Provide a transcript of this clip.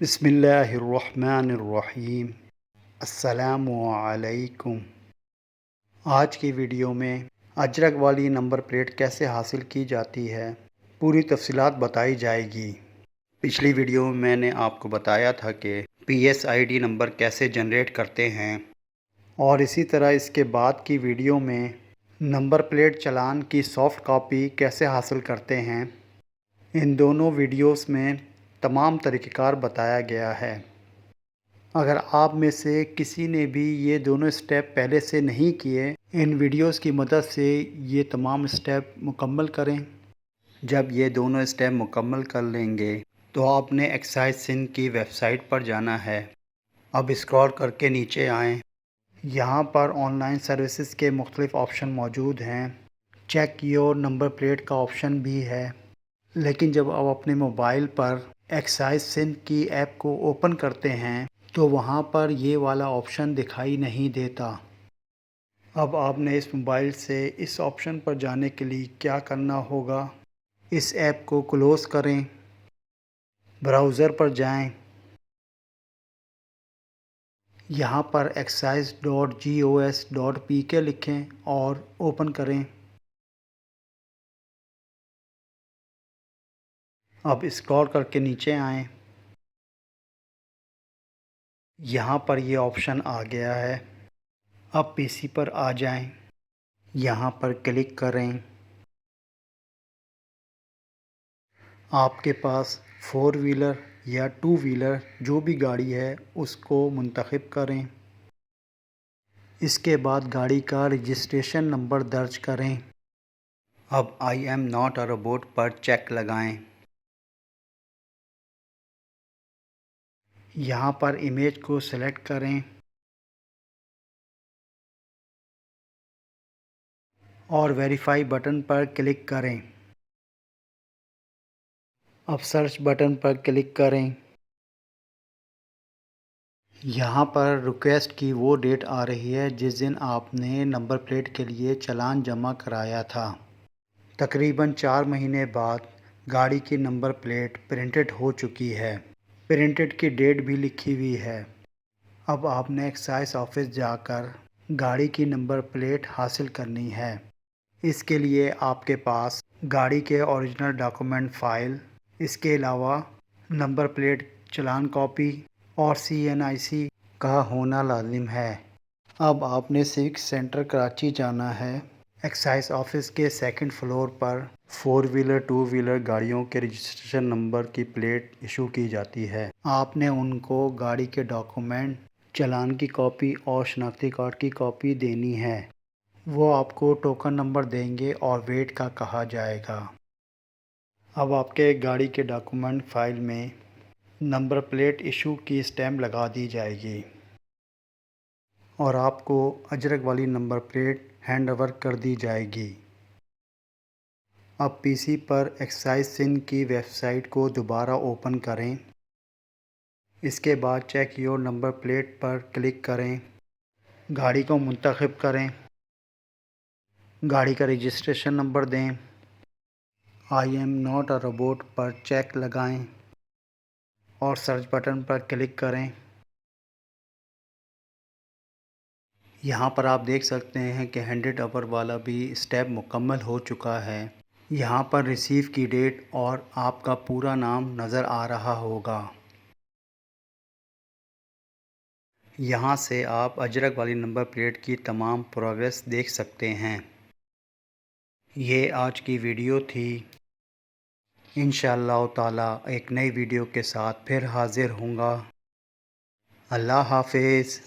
بسم اللہ الرحمن الرحیم۔ السلام علیکم۔ آج کی ویڈیو میں اجرک والی نمبر پلیٹ کیسے حاصل کی جاتی ہے پوری تفصیلات بتائی جائے گی۔ پچھلی ویڈیو میں میں نے آپ کو بتایا تھا کہ P S I D number کیسے جنریٹ کرتے ہیں، اور اسی طرح اس کے بعد کی ویڈیو میں نمبر پلیٹ چلان کی سافٹ کاپی کیسے حاصل کرتے ہیں۔ ان دونوں ویڈیوز میں تمام طریقہ کار بتایا گیا ہے۔ اگر آپ میں سے کسی نے بھی یہ دونوں سٹیپ پہلے سے نہیں کیے، ان ویڈیوز کی مدد سے یہ تمام سٹیپ مکمل کریں۔ جب یہ دونوں سٹیپ مکمل کر لیں گے تو آپ نے ایکسائز سندھ کی ویب سائٹ پر جانا ہے۔ اب اسکرول کر کے نیچے آئیں۔ یہاں پر آن لائن سروسز کے مختلف آپشن موجود ہیں۔ چیک یور نمبر پلیٹ کا آپشن بھی ہے، لیکن جب آپ اپنے موبائل پر ایکسائز سندھ کی ایپ کو اوپن کرتے ہیں تو وہاں پر یہ والا آپشن دکھائی نہیں دیتا۔ اب آپ نے اس موبائل سے اس آپشن پر جانے کے لیے کیا کرنا ہوگا، اس ایپ کو کلوز کریں، براؤزر پر جائیں، یہاں پر excise.gos.pk لکھیں اور اوپن کریں۔ اب اسکرول کر کے نیچے آئیں۔ یہاں پر یہ آپشن آ گیا ہے۔ اب پی سی پر آ جائیں، یہاں پر کلک کریں۔ آپ کے پاس 4 ویلر یا 2 ویلر جو بھی گاڑی ہے اس کو منتخب کریں۔ اس کے بعد گاڑی کا رجسٹریشن نمبر درج کریں۔ اب I am not a robot per check لگائیں۔ یہاں پر امیج کو سلیکٹ کریں اور ویریفائی بٹن پر کلک کریں۔ اب سرچ بٹن پر کلک کریں۔ یہاں پر ریکویسٹ کی وہ ڈیٹ آ رہی ہے جس دن آپ نے نمبر پلیٹ کے لیے چلان جمع کرایا تھا۔ تقریباً 4 مہینے بعد گاڑی کی نمبر پلیٹ پرنٹڈ ہو چکی ہے۔ پرنٹڈ کی ڈیٹ بھی لکھی ہوئی ہے۔ اب آپ نے ایکسائز آفس جا کر گاڑی کی نمبر پلیٹ حاصل کرنی ہے۔ اس کے لیے آپ کے پاس گاڑی کے اوریجنل ڈاکومنٹ فائل، اس کے علاوہ نمبر پلیٹ چلان کاپی اور CNIC کا ہونا لازم ہے۔ اب آپ نے سوک سینٹر کراچی جانا ہے۔ ایکسائز آفس کے سیکنڈ فلور پر 4 ویلر 2 ویلر گاڑیوں کے رجسٹریشن نمبر کی پلیٹ ایشو کی جاتی ہے۔ آپ نے ان کو گاڑی کے ڈاکومنٹ، چلان کی کاپی اور شناختی کارڈ کی کاپی دینی ہے۔ وہ آپ کو ٹوکن نمبر دیں گے اور ویٹ کا کہا جائے گا۔ اب آپ کے گاڑی کے ڈاکومنٹ فائل میں نمبر پلیٹ ایشو کی اسٹیمپ لگا دی جائے گی اور آپ کو اجرک والی نمبر پلیٹ ہینڈ اوور کر دی جائے گی۔ اب پی سی پر ایکسائز سندھ کی ویب سائٹ کو دوبارہ اوپن کریں۔ اس کے بعد check your number plate per click کریں، گاڑی کو منتخب کریں، گاڑی کا رجسٹریشن نمبر دیں، I am not a robot per check لگائیں اور سرچ بٹن پر کلک کریں۔ یہاں پر آپ دیکھ سکتے ہیں کہ 100 آور والا بھی سٹیپ مکمل ہو چکا ہے۔ یہاں پر ریسیو کی ڈیٹ اور آپ کا پورا نام نظر آ رہا ہوگا۔ یہاں سے آپ اجرک والی نمبر پلیٹ کی تمام پروگریس دیکھ سکتے ہیں۔ یہ آج کی ویڈیو تھی۔ انشاءاللہ تعالی ایک نئی ویڈیو کے ساتھ پھر حاضر ہوں گا۔ اللہ حافظ۔